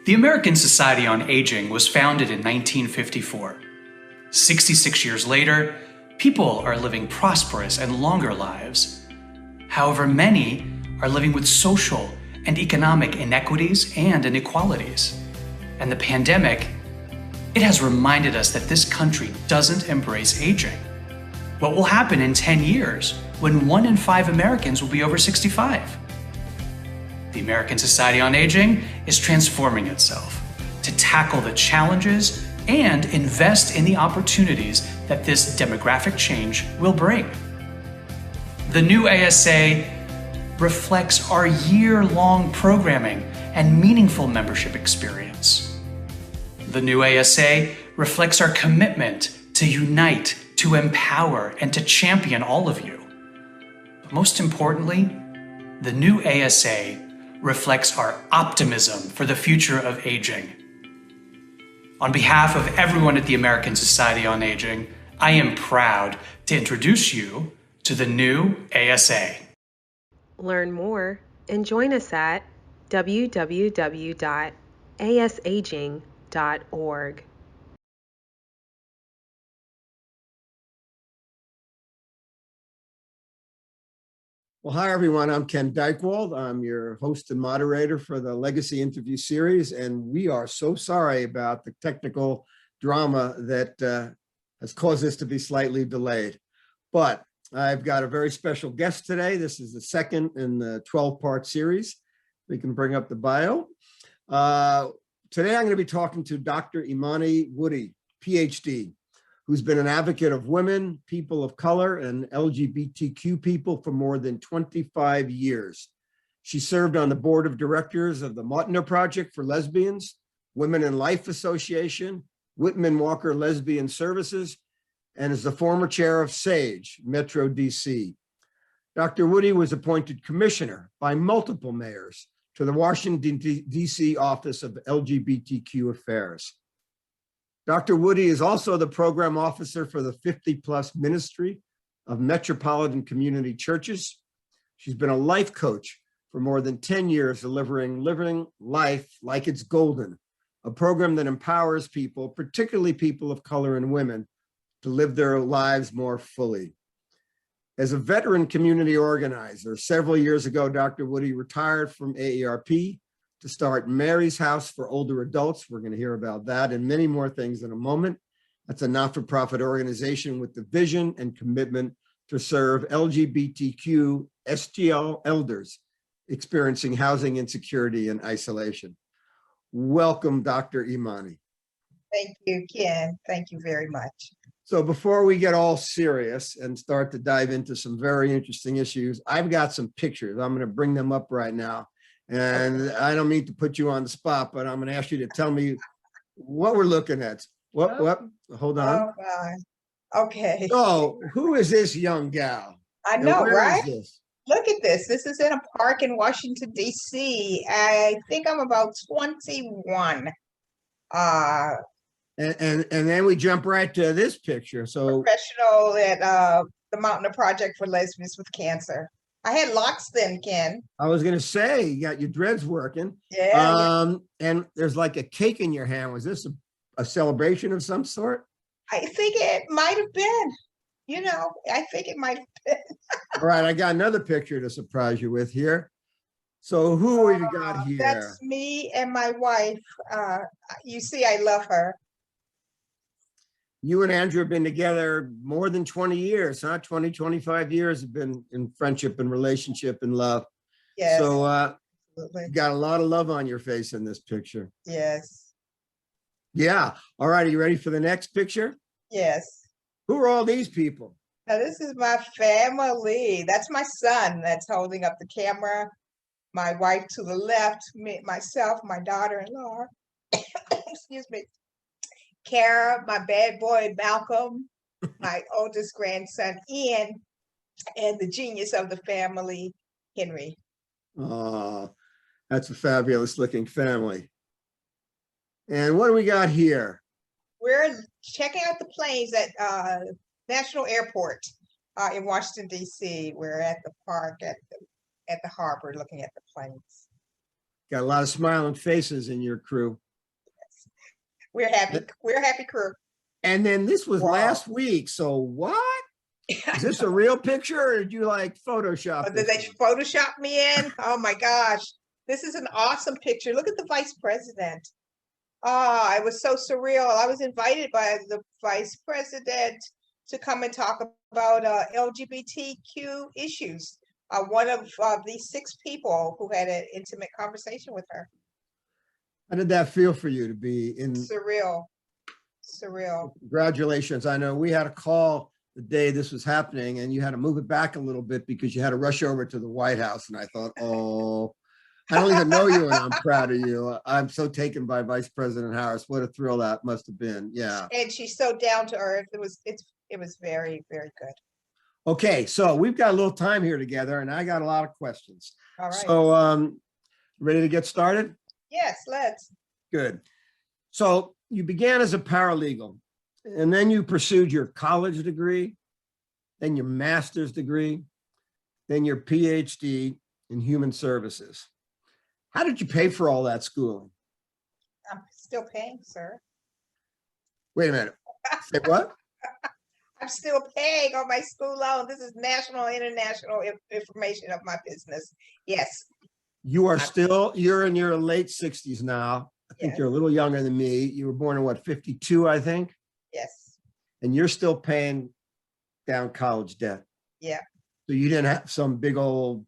The American Society on Aging was founded in 1954. 66 years later, people are living prosperous and longer lives. However, many are living with social and economic inequities and inequalities. And the pandemic, it has reminded us that this country doesn't embrace aging. What will happen in 10 years when 1 in 5 Americans will be over 65? The American Society on Aging is transforming itself to tackle the challenges and invest in the opportunities that this demographic change will bring. The new ASA reflects our year-long programming and meaningful membership experience. The new ASA reflects our commitment to unite, to empower, and to champion all of you. But most importantly, the new ASA reflects our optimism for the future of aging. On behalf of everyone at the American Society on Aging, I am proud to introduce you to the new ASA. Learn more and join us at www.asaging.org. Well, hi, everyone. I'm Ken Dychtwald. I'm your host and moderator for the Legacy Interview Series, and we are so sorry about the technical drama that has caused this to be slightly delayed. But I've got a very special guest today. This is the second in the 12-part series. We can bring up the bio. Today, I'm going to be talking to Dr. Imani Woody, PhD, who's been an advocate of women, people of color, and LGBTQ people for more than 25 years. She served on the board of directors of the Mautner Project for Lesbians, Women in Life Association, Whitman Walker Lesbian Services, and is the former chair of SAGE, Metro DC. Dr. Woody was appointed commissioner by multiple mayors to the Washington, DC Office of LGBTQ Affairs. Dr. Woody is also the program officer for the 50+ Ministry of Metropolitan Community Churches. She's been a life coach for more than 10 years, delivering Living Life Like It's Golden, a program that empowers people, particularly people of color and women, to live their lives more fully. As a veteran community organizer, several years ago, Dr. Woody retired from AARP to start Mary's House for Older Adults. We're going to hear about that and many more things in a moment. That's a not-for-profit organization with the vision and commitment to serve LGBTQ STL elders experiencing housing insecurity and isolation. Welcome, Dr. Imani. Thank you, Ken. Thank you very much. So before we get all serious and start to dive into some very interesting issues, I've got some pictures. I'm going to bring them up right now. And I don't mean to put you on the spot, but I'm going to ask you to tell me what we're looking at. What? Hold on. Oh, God. Okay. So who is this young gal? I know, right? This? Look at this. This is in a park in Washington, D.C. I think I'm about 21. And then we jump right to this picture. So professional at the Mautner Project for Lesbians with Cancer. I had locks then, Ken. I was going to say, you got your dreads working. Yeah. And there's like a cake in your hand. Was this a celebration of some sort? I think it might have been. I think it might have been. All right, I got another picture to surprise you with here. So who have you got here? That's me and my wife. You see, I love her. You and Andrew have been together more than 20 years, huh? 20, 25 years have been in friendship and relationship and love. Yes. So you got a lot of love on your face in this picture. Yes. Yeah. All right. Are you ready for the next picture? Yes. Who are all these people? Now, this is my family. That's my son that's holding up the camera. My wife to the left, myself, my daughter-in-law. Excuse me. Kara, my bad boy, Malcolm, my oldest grandson, Ian, and the genius of the family, Henry. Oh, that's a fabulous looking family. And what do we got here? We're checking out the planes at National Airport in Washington, D.C. We're at the park at the harbor looking at the planes. Got a lot of smiling faces in your crew. We're happy. We're a happy crew. And then this was Wow. last week. So what? Is this a real picture or did you like Photoshop? Did they Photoshop me in? Oh my gosh. This is an awesome picture. Look at the vice president. Oh, it was so surreal. I was invited by the vice president to come and talk about LGBTQ issues. One of these 6 people who had an intimate conversation with her. How did that feel for you to be in? Surreal. Congratulations. I know we had a call the day this was happening and you had to move it back a little bit because you had to rush over to the White House. And I thought, oh, I don't even know you and I'm proud of you. I'm so taken by Vice President Harris. What a thrill that must have been. Yeah. And she's so down to earth. It was very, very good. Okay, so we've got a little time here together and I got a lot of questions. All right. So ready to get started? Yes, let's. Good. So you began as a paralegal and then you pursued your college degree, then your master's degree, then your PhD in human services. How did you pay for all that schooling? I'm still paying, sir. Wait a minute. Say what? I'm still paying on my school loan. This is national, international information of my business. Yes. You are still, you're in your late 60s now. I think you're a little younger than me. You were born in what, 52, I think? Yes. And you're still paying down college debt. Yeah. So you didn't have some big old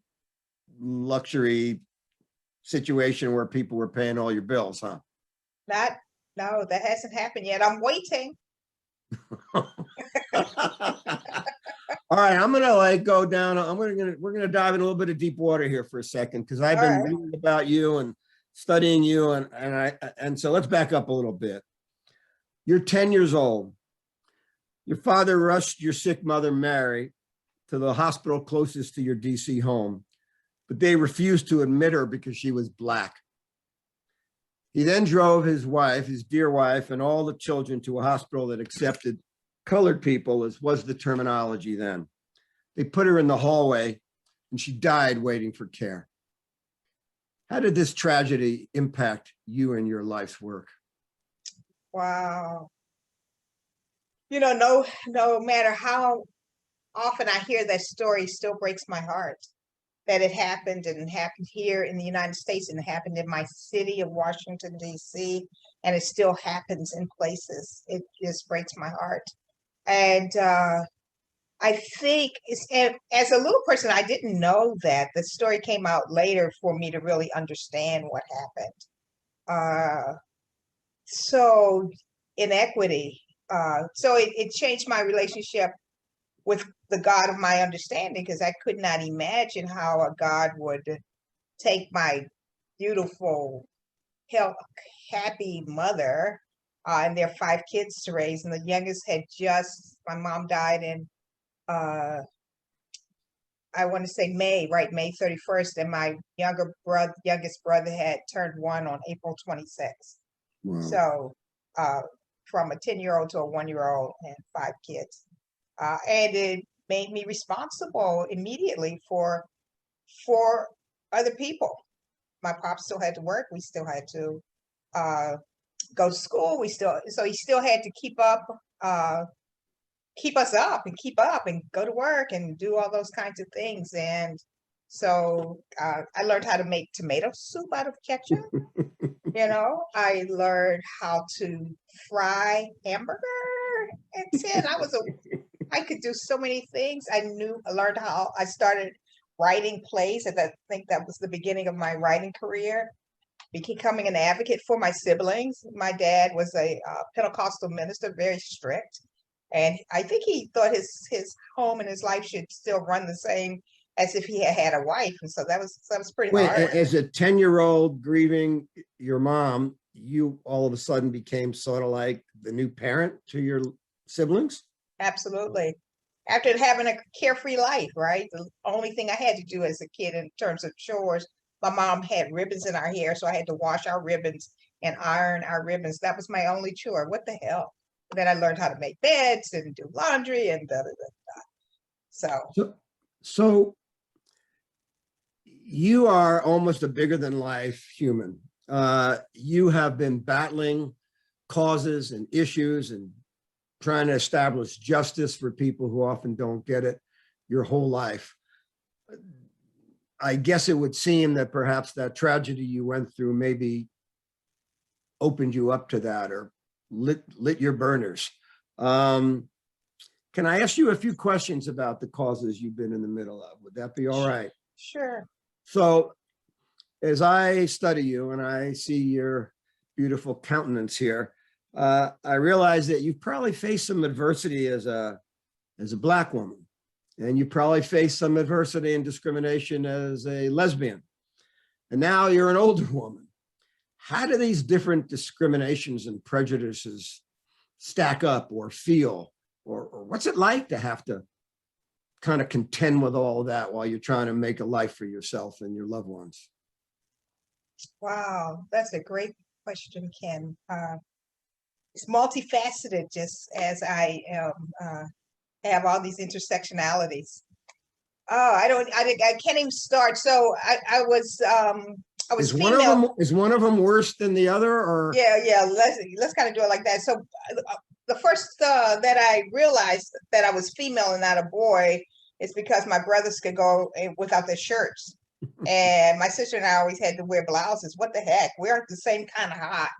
luxury situation where people were paying all your bills, huh? No, that hasn't happened yet. I'm waiting. All right, I'm gonna go down. We're gonna dive in a little bit of deep water here for a second because I've been reading about you and studying you, and so let's back up a little bit. You're 10 years old. Your father rushed your sick mother, Mary, to the hospital closest to your DC home, but they refused to admit her because she was Black. He then drove his wife, his dear wife, and all the children to a hospital that accepted colored people, as was the terminology then. They put her in the hallway and she died waiting for care. How did this tragedy impact you and your life's work? Wow. You know, no matter how often I hear that story, it still breaks my heart that it happened and happened here in the United States and it happened in my city of Washington, DC, and it still happens in places. It just breaks my heart. And I think as a little person, I didn't know that. The story came out later for me to really understand what happened. So inequity. So it changed my relationship with the God of my understanding, because I could not imagine how a God would take my beautiful, happy mother and their 5 kids to raise. And the youngest had my mom died in, I want to say May 31st. And my youngest brother had turned 1 on April 26th. Wow. So from a 10-year-old to a 1-year-old and 5 kids. And it made me responsible immediately for other people. My pop still had to work. We still had to go to school. So he still had to keep us up and go to work and do all those kinds of things. And so I learned how to make tomato soup out of ketchup. I learned how to fry hamburger at 10. I could do so many things. I learned how. I started writing plays, and I think that was the beginning of my writing career, becoming an advocate for my siblings. My dad was a Pentecostal minister, very strict. And I think he thought his home and his life should still run the same as if he had a wife. And so that was pretty hard. As a 10-year-old grieving your mom, you all of a sudden became sort of like the new parent to your siblings? Absolutely. After having a carefree life, right? The only thing I had to do as a kid in terms of chores, my mom had ribbons in our hair, so I had to wash our ribbons and iron our ribbons. That was my only chore. What the hell? And then I learned how to make beds and do laundry and da da da da. So you are almost a bigger than life human. You have been battling causes and issues and trying to establish justice for people who often don't get it your whole life. I guess it would seem that perhaps that tragedy you went through maybe opened you up to that or lit your burners. Can I ask you a few questions about the causes you've been in the middle of? Would that be all right? Sure. So as I study you and I see your beautiful countenance here, I realize that you've probably faced some adversity as a Black woman, and you probably faced some adversity and discrimination as a lesbian. And now you're an older woman. How do these different discriminations and prejudices stack up or feel? Or what's it like to have to kind of contend with all of that while you're trying to make a life for yourself and your loved ones? Wow, that's a great question, Ken. It's multifaceted, just as I have all these intersectionalities. Oh, I can't even start. So I was female. Is one of them worse than the other, or? Yeah. Let's kind of do it like that. So the first that I realized that I was female and not a boy is because my brothers could go without their shirts, and my sister and I always had to wear blouses. What the heck? We aren't the same kind of hot,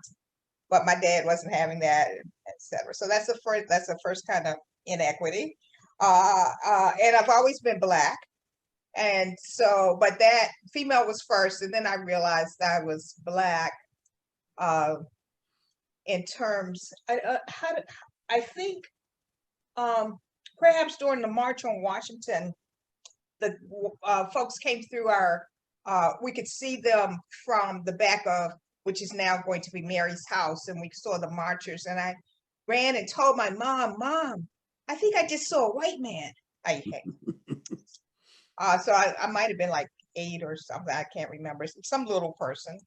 but my dad wasn't having that, etc. So that's the first kind of inequity. And I've always been Black. And so, but that female was first, and then I realized I was Black in terms, I think perhaps during the March on Washington, the folks came through we could see them from the back of, which is now going to be Mary's house, and we saw the marchers, and I ran and told my mom, I think I just saw a white man. So I might have been like 8 or something. I can't remember. Some little person.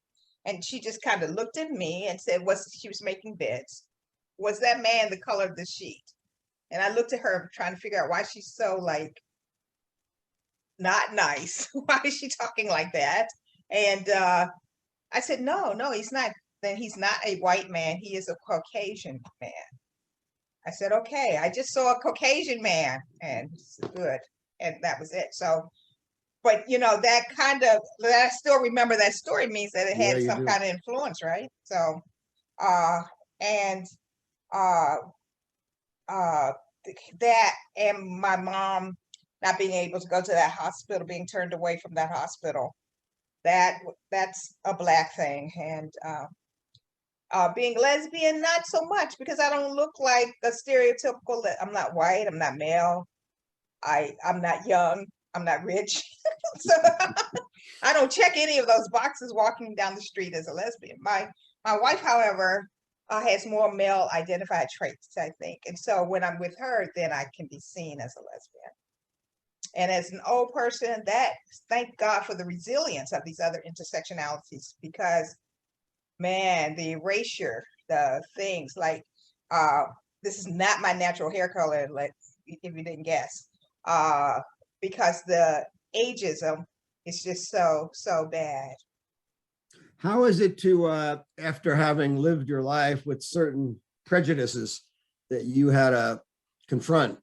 And she just kind of looked at me and said, she was making beds. Was that man the color of the sheet? And I looked at her trying to figure out why she's so like not nice. Why is she talking like that? And I said, no, he's not. Then he's not a white man. He is a Caucasian man. I said, okay, I just saw a Caucasian man, and good. And that was it. So, but I still remember that story means that it had some kind of influence, right? So, that and my mom not being able to go to that hospital, being turned away from that hospital, that's a Black thing. And being lesbian, not so much, because I don't look like a stereotypical, I'm not white, I'm not male, I'm not young, I'm not rich. So I don't check any of those boxes walking down the street as a lesbian. My wife, however, has more male identified traits, I think. And so when I'm with her, then I can be seen as a lesbian. And as an old person, thank God for the resilience of these other intersectionalities, because man, the erasure, the things like, this is not my natural hair color, like if you didn't guess, because the ageism is just so bad. How is it to, after having lived your life with certain prejudices that you had to confront,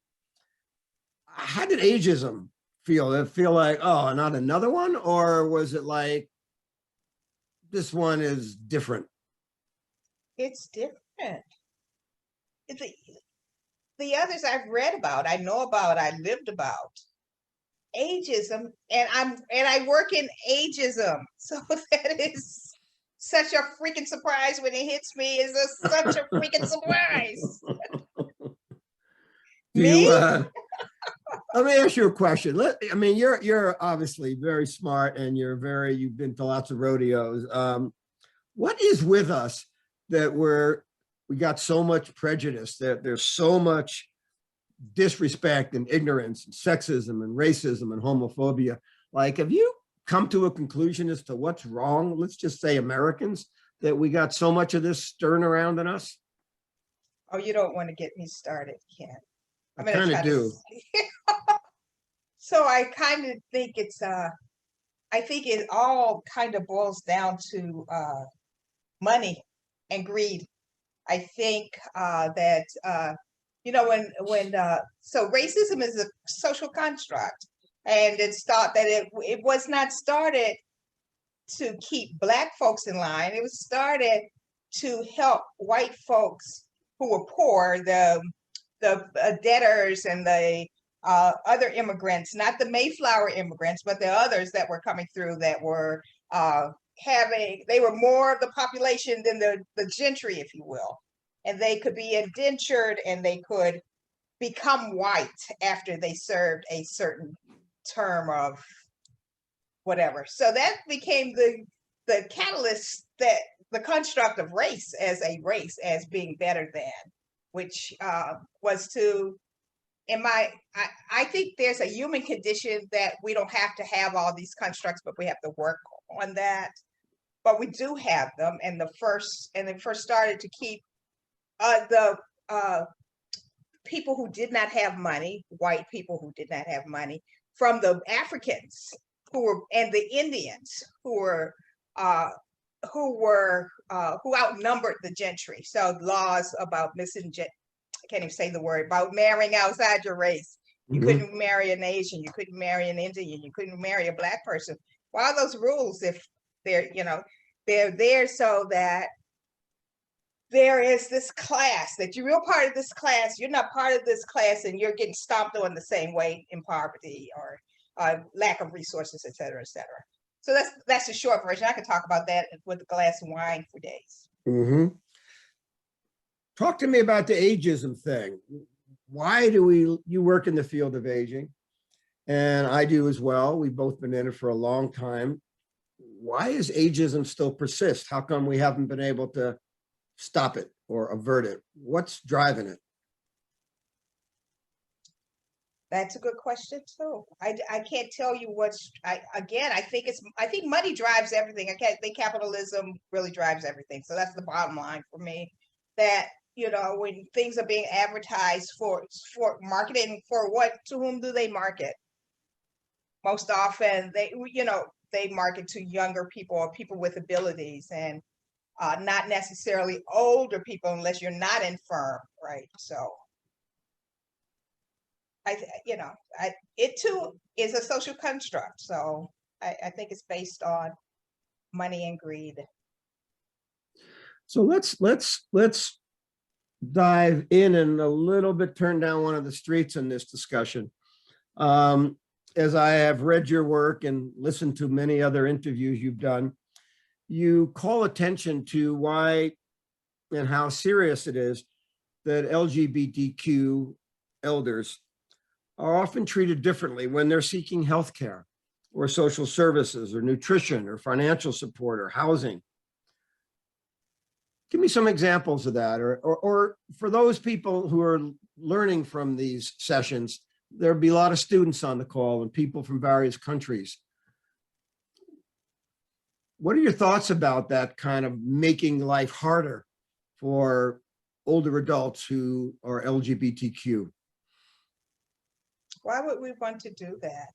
how did ageism feel? Did it feel like, oh, not another one? Or was it like, this one is different? It's different. The others I've read about, I know about, I lived about. Ageism, and I work in ageism, so that is such a freaking surprise when it hits me. Is such a freaking surprise. Let me ask you a question. I mean, you're obviously very smart, and you've been to lots of rodeos. What is with us that we got so much prejudice, that there's so much disrespect and ignorance and sexism and racism and homophobia? Like, have you come to a conclusion as to what's wrong? Let's just say Americans, that we got so much of this stirring around in us? Oh, you don't want to get me started, Ken. I kind of do. So I kind of think it's I I think it all kind of boils down to money and greed. I think that so racism is a social construct, and it's thought that it was not started to keep Black folks in line. It was started to help white folks who were poor, the debtors and the other immigrants, not the Mayflower immigrants, but the others that were coming through that were they were more of the population than the gentry, if you will. And they could be indentured and they could become white after they served a certain term of whatever. So that became the catalyst, that the construct of race as being better than, which was to, I think there's a human condition that we don't have to have all these constructs, but we have to work on that. But we do have them, and they first started to keep the people who did not have money, white people who did not have money, from the Africans and the Indians who outnumbered the gentry. So laws about I can't even say the word, about marrying outside your race. You couldn't marry an Asian, you couldn't marry an Indian, you couldn't marry a Black person. Why are those rules if they're there so that there is this class, that you're real part of this class, you're not part of this class, and you're getting stomped on the same way in poverty or lack of resources, et cetera, et cetera. So that's the short version. I could talk about that with a glass of wine for days. Talk to me about the ageism thing. Why do you work in the field of aging? And I do as well. We've both been in it for a long time. Why does ageism still persist? How come we haven't been able to stop it or avert it? What's driving it? That's a good question too. I can't tell you I think money drives everything. I think capitalism really drives everything. So that's the bottom line for me. That when things are being advertised for marketing, to whom do they market? Most often they market to younger people or people with abilities, and not necessarily older people unless you're not infirm, right? So it too is a social construct. So I think it's based on money and greed. So let's dive in and a little bit turn down one of the streets in this discussion. As I have read your work and listened to many other interviews you've done, you call attention to why and how serious it is that LGBTQ elders are often treated differently when they're seeking healthcare or social services or nutrition or financial support or housing. Give me some examples of that, or for those people who are learning from these sessions, there'll be a lot of students on the call and people from various countries. What are your thoughts about that kind of making life harder for older adults who are LGBTQ? Why would we want to do that?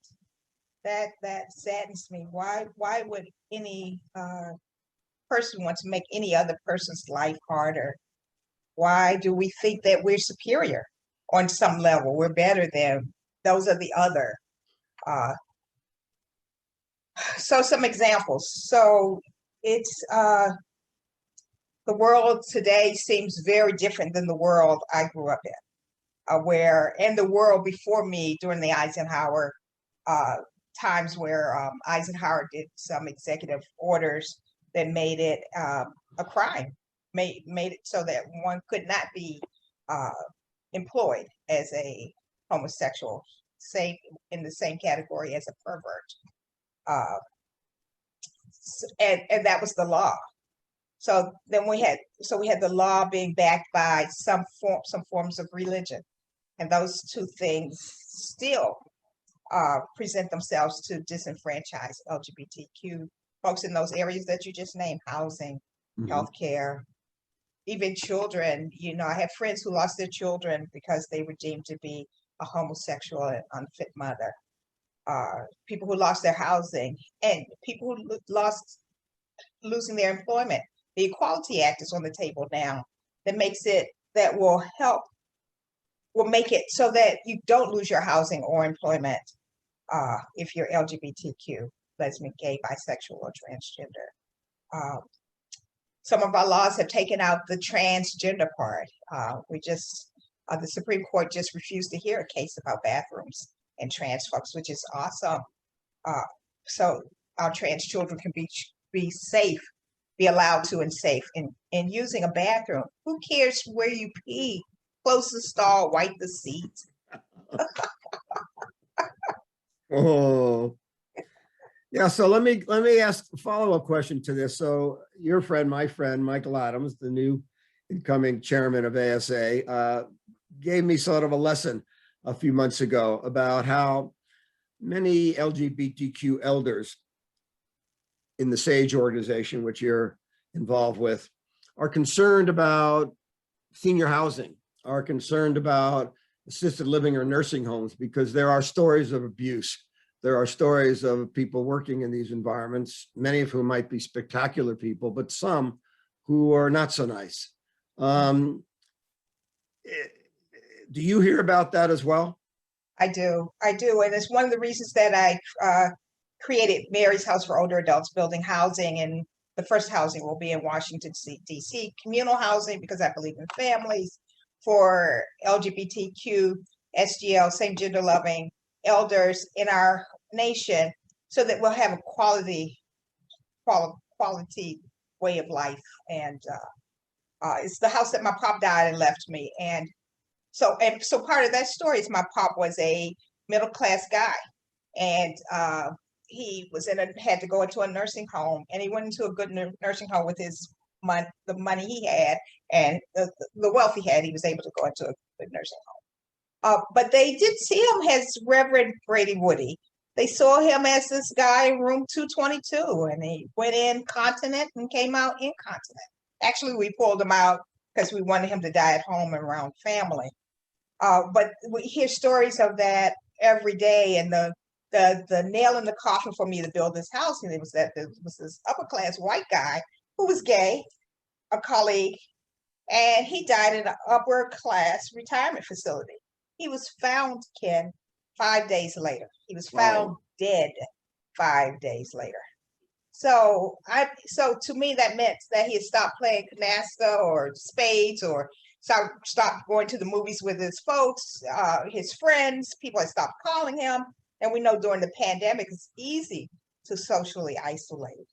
That saddens me. Why would any person want to make any other person's life harder? Why do we think that we're superior on some level? We're better than those of the other. So some examples. So it's the world today seems very different than the world I grew up in. And the world before me during the Eisenhower times, where Eisenhower did some executive orders that made it a crime, made it so that one could not be employed as a homosexual, in the same category as a pervert. And that was the law. So then we had the law being backed by some forms of religion. And those two things still present themselves to disenfranchise LGBTQ folks in those areas that you just named: housing, healthcare, even children. I have friends who lost their children because they were deemed to be a homosexual and unfit mother. people who lost their housing, and people who losing their employment. The Equality Act is on the table now that will make it so that you don't lose your housing or employment if you're LGBTQ, lesbian, gay, bisexual, or transgender. Some of our laws have taken out the transgender part. The Supreme Court just refused to hear a case about bathrooms and trans folks, which is awesome. So our trans children can be safe, be allowed to and safe in using a bathroom. Who cares where you pee? Close the stall, wipe the seats. Oh, yeah. So let me ask a follow-up question to this. So your friend, my friend, Michael Adams, the new incoming chairman of ASA, gave me sort of a lesson a few months ago about how many LGBTQ elders in the SAGE organization, which you're involved with, are concerned about senior housing, are concerned about assisted living or nursing homes, because there are stories of abuse. There are stories of people working in these environments, many of whom might be spectacular people, but some who are not so nice. Do you hear about that as well? I do. And it's one of the reasons that I created Mary's House for Older Adults, building housing. And the first housing will be in Washington, DC, communal housing, because I believe in families for LGBTQ, SGL, same gender loving elders in our nation, so that we'll have a quality way of life. And it's the house that my pop died and left me. And so part of that story is my pop was a middle-class guy, and he had to go into a nursing home, and he went into a good nursing home with the money he had and the wealth he had. He was able to go into a good nursing home. But they did see him as Reverend Brady Woody. They saw him as this guy in room 222, and he went incontinent and came out incontinent. Actually, we pulled him out because we wanted him to die at home and around family. But we hear stories of that every day. And the nail in the coffin for me to build this house, and it was that there was this upper class white guy who was gay, a colleague, and he died in an upper class retirement facility. He was found, Ken, 5 days later. He was found dead 5 days later. So to me, that meant that he had stopped playing canasta or spades, or stopped going to the movies with his folks, his friends. People had stopped calling him. And we know during the pandemic, it's easy to socially isolate.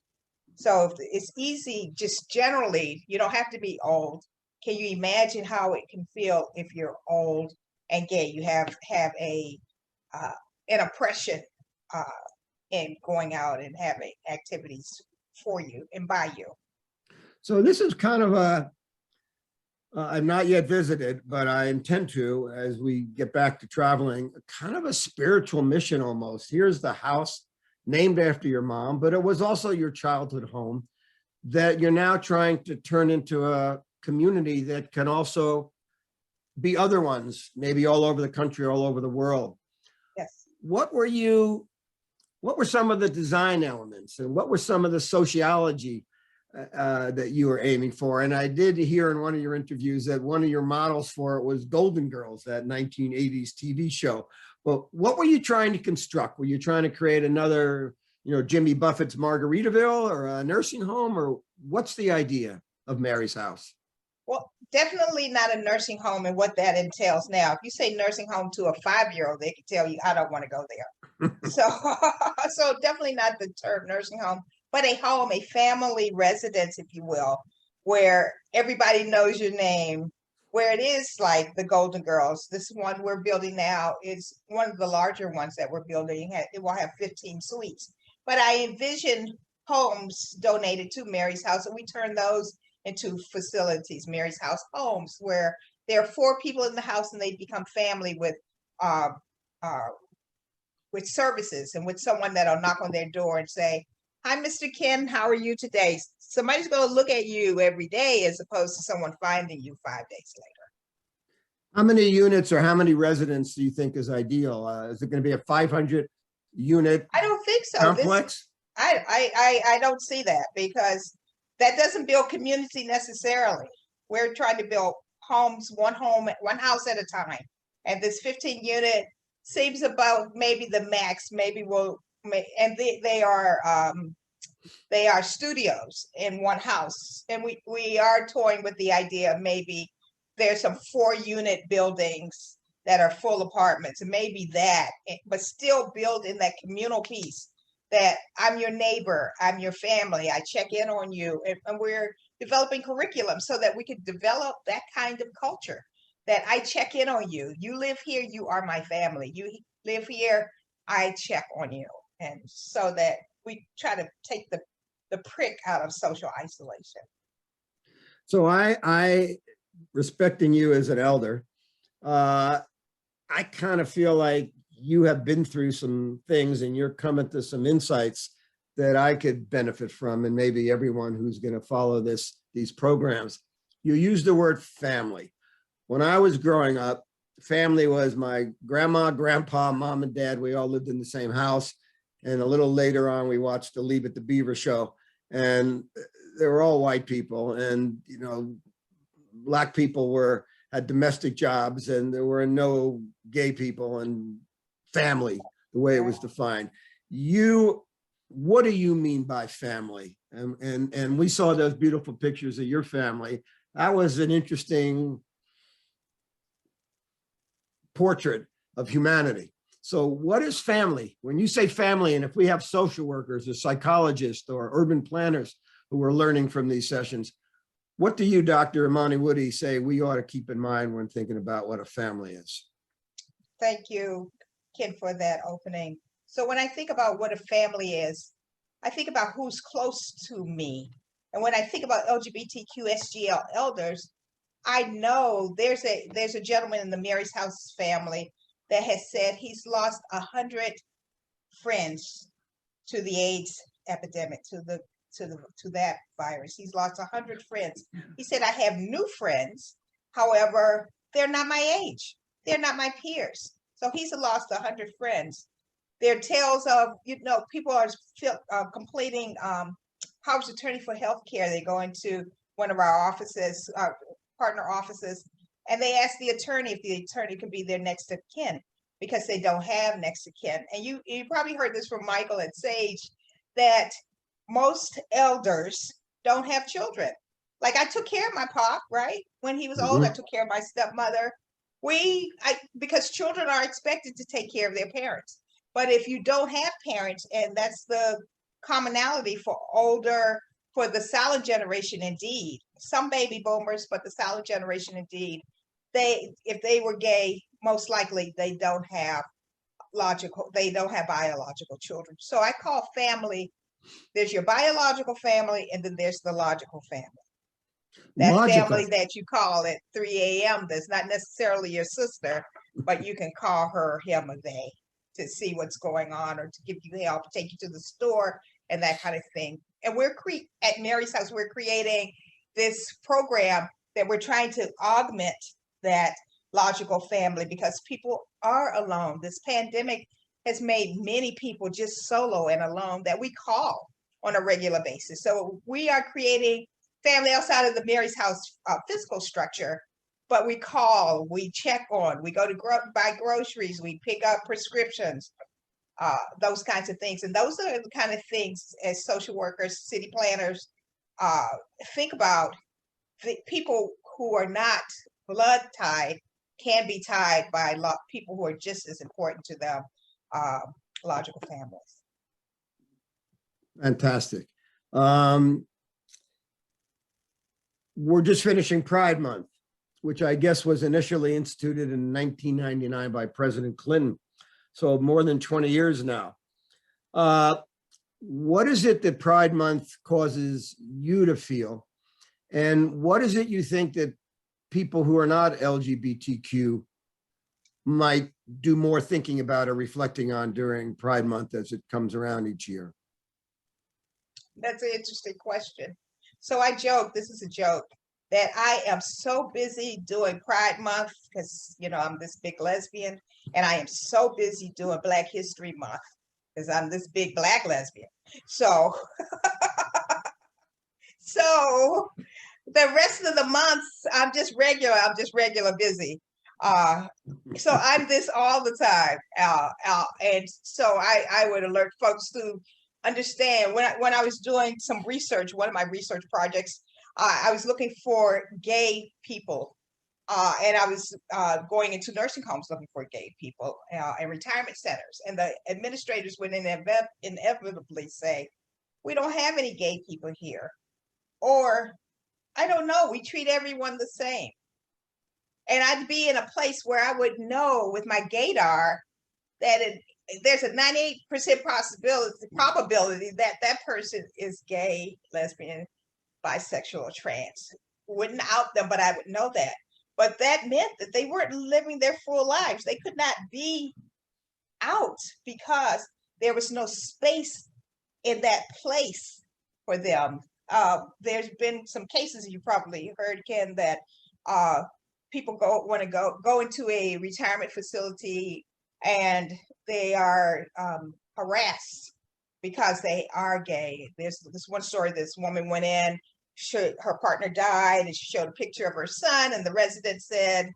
So it's easy, just generally, you don't have to be old. Can you imagine how it can feel if you're old and gay? You have an oppression in going out and having activities for you and by you. So this is kind of I've not yet visited, but I intend to, as we get back to traveling, kind of a spiritual mission almost. Here's the house named after your mom, but it was also your childhood home that you're now trying to turn into a community that can also be other ones, maybe all over the country, all over the world. Yes. What were some of the design elements, and what were some of the sociology that you were aiming for? And I did hear in one of your interviews that one of your models for it was Golden Girls, that 1980s TV show. But what were you trying to construct? Were you trying to create another, Jimmy Buffett's Margaritaville, or a nursing home, or what's the idea of Mary's House? Well, definitely not a nursing home and what that entails. Now, if you say nursing home to a 5-year-old, they can tell you, I don't want to go there. So definitely not the term nursing home, but a home, a family residence, if you will, where everybody knows your name, where it is like the Golden Girls. This one we're building now is one of the larger ones that we're building. It will have 15 suites. But I envision homes donated to Mary's House, and we turn those into facilities, Mary's House homes, where there are 4 people in the house and they become family with services, and with someone that'll knock on their door and say, "Hi, Mr. Ken, how are you today?" Somebody's going to look at you every day, as opposed to someone finding you 5 days later. How many units or how many residents do you think is ideal? Is it going to be a 500 unit I don't think so. complex? I don't see that, because that doesn't build community necessarily. We're trying to build homes, one house at a time. And this 15 unit seems about maybe the max, and they are studios in one house. And we are toying with the idea of maybe there's some 4-unit buildings that are full apartments, and maybe that, but still build in that communal piece that I'm your neighbor, I'm your family, I check in on you. And we're developing curriculum so that we could develop that kind of culture, that I check in on you. You live here, you are my family. You live here, I check on you. And so that we try to take the prick out of social isolation. So I respecting you as an elder, I kind of feel like you have been through some things and you're coming to some insights that I could benefit from, and maybe everyone who's going to follow these programs. You used the word family. When I was growing up, family was my grandma, grandpa, mom, and dad. We all lived in the same house. And a little later on, we watched the Leave It to Beaver show, and they were all white people. And, you know, Black people had domestic jobs, and there were no gay people, and family, the way it was defined. What do you mean by family? And we saw those beautiful pictures of your family. That was an interesting portrait of humanity. So what is family? When you say family, and if we have social workers or psychologists or urban planners who are learning from these sessions, what do you, Dr. Imani Woody, say we ought to keep in mind when thinking about what a family is? Thank you, Ken, for that opening. So when I think about what a family is, I think about who's close to me. And when I think about LGBTQ SGL elders, I know there's a gentleman in the Mary's House family that has said he's lost 100 friends to the AIDS epidemic, to that virus. He's lost 100 friends. He said, I have new friends. However, they're not my age. They're not my peers. So he's lost 100 friends. There are tales of, people are completing powers of attorney for healthcare. They go into one of our offices, our partner offices, and they ask the attorney if the attorney could be their next of kin, because they don't have next of kin. And you probably heard this from Michael at Sage, that most elders don't have children. Like, I took care of my pop, right? When he was old, I took care of my stepmother. Because children are expected to take care of their parents. But if you don't have parents, and that's the commonality for the silent generation, indeed, some baby boomers, but the silent generation, indeed, if they were gay, most likely they don't have biological children. So I call family, there's your biological family, and then there's the logical family. That family that you call at 3 a.m. that's not necessarily your sister, but you can call her, him, or they to see what's going on, or to give you help, take you to the store, and that kind of thing. And at Mary's House, we're creating this program that we're trying to augment that logical family, because people are alone. This pandemic has made many people just solo and alone that we call on a regular basis. So we are creating family outside of the Mary's House physical structure, but we call, we check on, we go to buy groceries, we pick up prescriptions, those kinds of things. And those are the kind of things as social workers, city planners, think about. The people who are not blood tied can be tied by people who are just as important to them, logical families. Fantastic. We're just finishing Pride Month, which I guess was initially instituted in 1999 by President Clinton. So more than 20 years now. What is it that Pride Month causes you to feel? And what is it you think that people who are not LGBTQ might do more thinking about or reflecting on during Pride Month as it comes around each year? That's an interesting question. So I joke, this is a joke, that I am so busy doing Pride Month because, I'm this big lesbian, and I am so busy doing Black History Month because I'm this big Black lesbian. So, so the rest of the months, I'm just regular busy. So I'm this all the time. And so I would alert folks to understand when I was doing some research, one of my research projects, I was looking for gay people. And I was going into nursing homes looking for gay people and retirement centers. And the administrators would inevitably say, we don't have any gay people here. Or, I don't know, we treat everyone the same. And I'd be in a place where I would know with my gaydar that there's a 98% probability that that person is gay, lesbian, bisexual, or trans. Wouldn't out them, but I would know that. But that meant that they weren't living their full lives. They could not be out because there was no space in that place for them. There's been some cases you probably heard, Ken, that people want to go into a retirement facility and they are harassed because they are gay. There's this one story, this woman went in, her partner died, and she showed a picture of her son, and the resident said,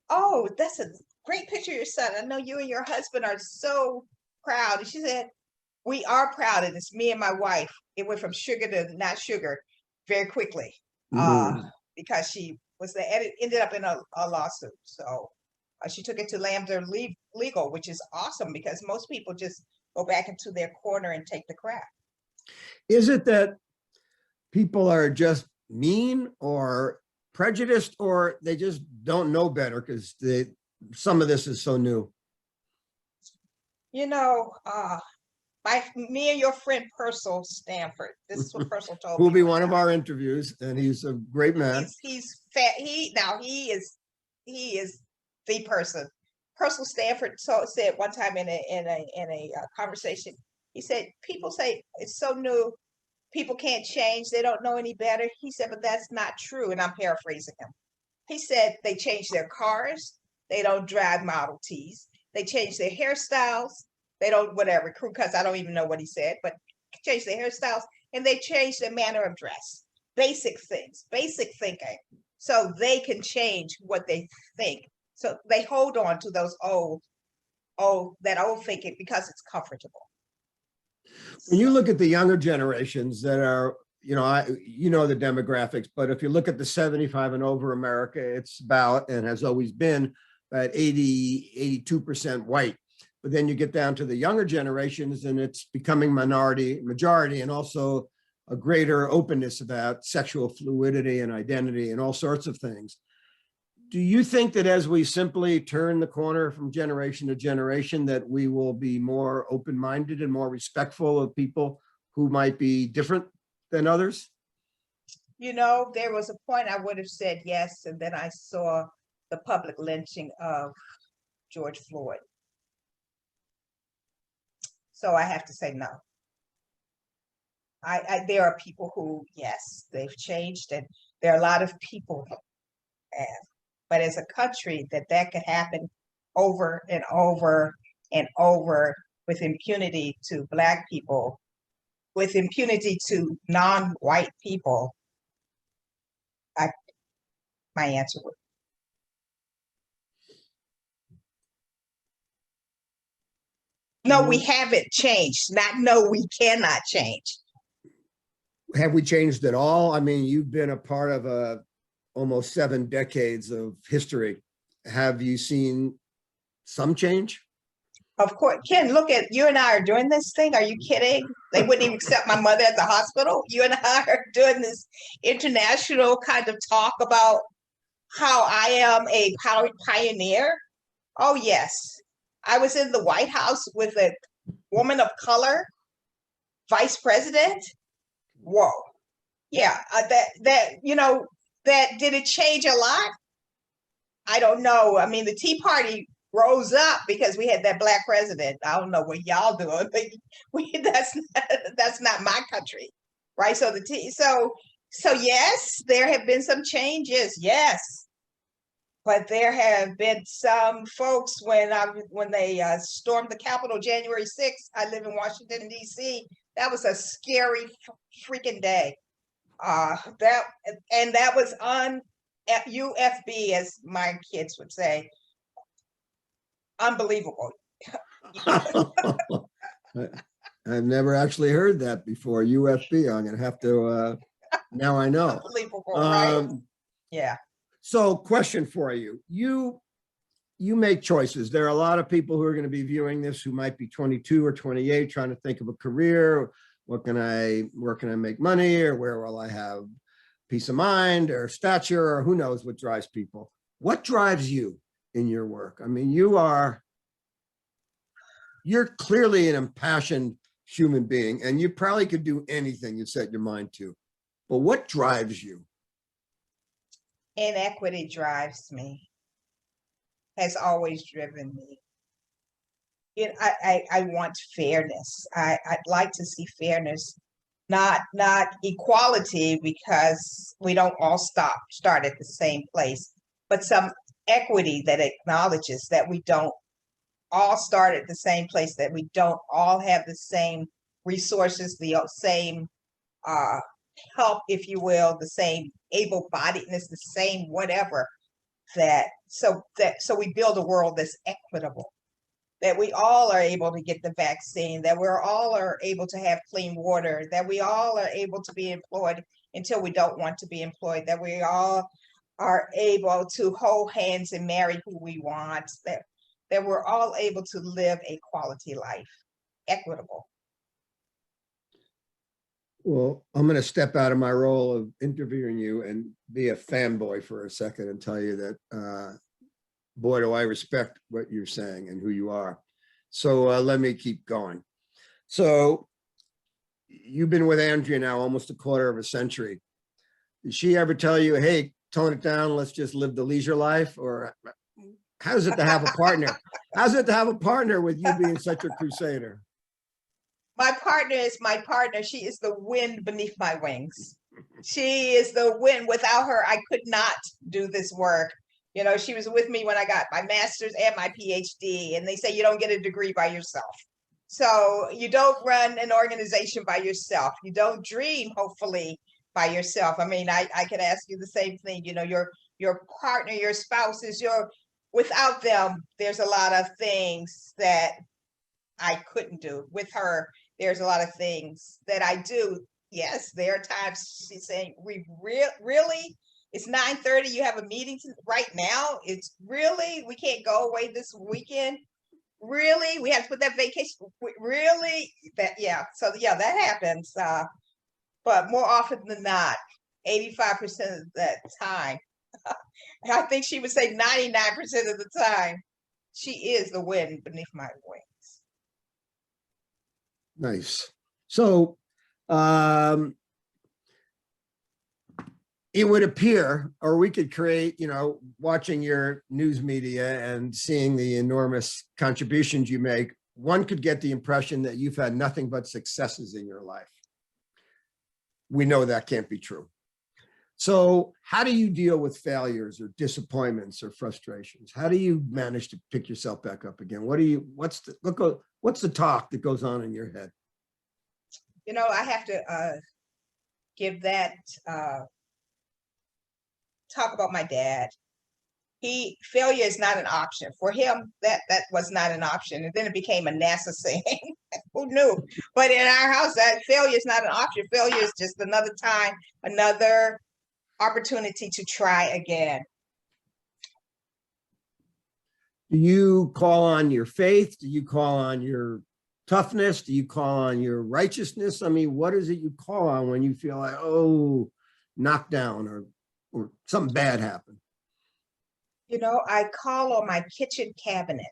oh, that's a great picture of your son. I know you and your husband are so proud. And she said, we are proud, and it's me and my wife. It went from sugar to not sugar very quickly because she ended up in a lawsuit. So she took it to Lambda Legal, which is awesome because most people just go back into their corner and take the crap. Is it that people are just mean or prejudiced, or they just don't know better because some of this is so new? You know, me and your friend Persist Stanford. This is what Persist told me. Who'll be one of our interviews, and he's a great man. He's fat. He is the person. Persist Stanford said one time in a conversation. He said, "People say it's so new, people can't change. They don't know any better." He said, "But that's not true." And I'm paraphrasing him. He said they change their cars. They don't drive Model Ts. They change their hairstyles. They don't, whatever, crew cuts, I don't even know what he said, but change their hairstyles, and they change their manner of dress. Basic things, basic thinking, so they can change what they think. So they hold on to those old thinking because it's comfortable. When you look at the younger generations that are, the demographics, but if you look at the 75 and over America, it's about, and has always been, about 82% white. But then you get down to the younger generations and it's becoming majority, and also a greater openness about sexual fluidity and identity and all sorts of things. Do you think that as we simply turn the corner from generation to generation, that we will be more open-minded and more respectful of people who might be different than others? There was a point I would have said yes, and then I saw the public lynching of George Floyd. So I have to say no. There are people who, yes, they've changed, and there are a lot of people who have. But as a country, that could happen over and over and over with impunity to Black people, with impunity to non-white people, my answer would. No, we haven't changed. No, we cannot change. Have we changed at all? I mean, you've been a part of almost 7 decades of history. Have you seen some change? Of course. Ken, look at you and I are doing this thing. Are you kidding? They wouldn't even accept my mother at the hospital. You and I are doing this international kind of talk about how I am a pioneer. Oh, yes. I was in the White House with a woman of color, vice president. Whoa. Yeah, that did it change a lot? I don't know. I mean, the Tea Party rose up because we had that Black president. I don't know what y'all doing, but that's not my country, right? So so yes, there have been some changes. Yes, But there have been some folks when they stormed the Capitol January 6th. I live in Washington, D.C. That was a scary freaking day. That was on UFB, as my kids would say. Unbelievable. I've never actually heard that before. UFB. I'm gonna have to. Now I know. Unbelievable, right? Yeah. So, question for you: you make choices. There are a lot of people who are going to be viewing this who might be 22 or 28, trying to think of a career. Where can I make money, or where will I have peace of mind or stature, or who knows what drives people? What drives you in your work? I mean, you're clearly an impassioned human being, and you probably could do anything you set your mind to. But what drives you? Inequity drives me, has always driven me. I want fairness. I'd like to see fairness, not equality, because we don't all start at the same place, but some equity that acknowledges that we don't all start at the same place, that we don't all have the same resources, the same help, if you will, the same able-bodiedness, the same whatever, so we build a world that's equitable, that we all are able to get the vaccine, that we're all are able to have clean water, that we all are able to be employed until we don't want to be employed, that we all are able to hold hands and marry who we want, that we're all able to live a quality life, equitable. Well, I'm going to step out of my role of interviewing you and be a fanboy for a second and tell you that, boy, do I respect what you're saying and who you are. So let me keep going. So you've been with Andrea now almost a quarter of a century. Did she ever tell you, hey, tone it down, let's just live the leisure life? Or how's it to have a partner? How's it to have a partner with you being such a crusader? My partner is my partner. She is the wind beneath my wings. She is the wind. Without her, I could not do this work. You know, she was with me when I got my master's and my PhD, and they say you don't get a degree by yourself. So you don't run an organization by yourself. You don't dream, hopefully, by yourself. I mean, I could ask you the same thing. You know, your partner, your spouse is without them, there's a lot of things that I couldn't do. With her, there's a lot of things that I do. Yes, there are times she's saying, we really? It's 9:30, you have a meeting right now? It's really? We can't go away this weekend? Really? We have to put that vacation? Really? Yeah, so yeah, that happens. But more often than not, 85% of that time, I think she would say 99% of the time, she is the wind beneath my wings. Nice. So it would appear, or we could create, you know, watching your news media and seeing the enormous contributions you make, one could get the impression that you've had nothing but successes in your life. We know that can't be true. So how do you deal with failures or disappointments or frustrations? How do you manage to pick yourself back up again? What's the talk that goes on in your head? You know, I have to give that talk about my dad. Failure is not an option for him. That was not an option, and then it became a NASA saying. Who knew? But in our house, that failure is not an option. Failure is just another time, another opportunity to try again. Do you call on your faith? Do you call on your toughness? Do you call on your righteousness? I mean, what is it you call on when you feel like, oh, knocked down or something bad happened? You know, I call on my kitchen cabinet.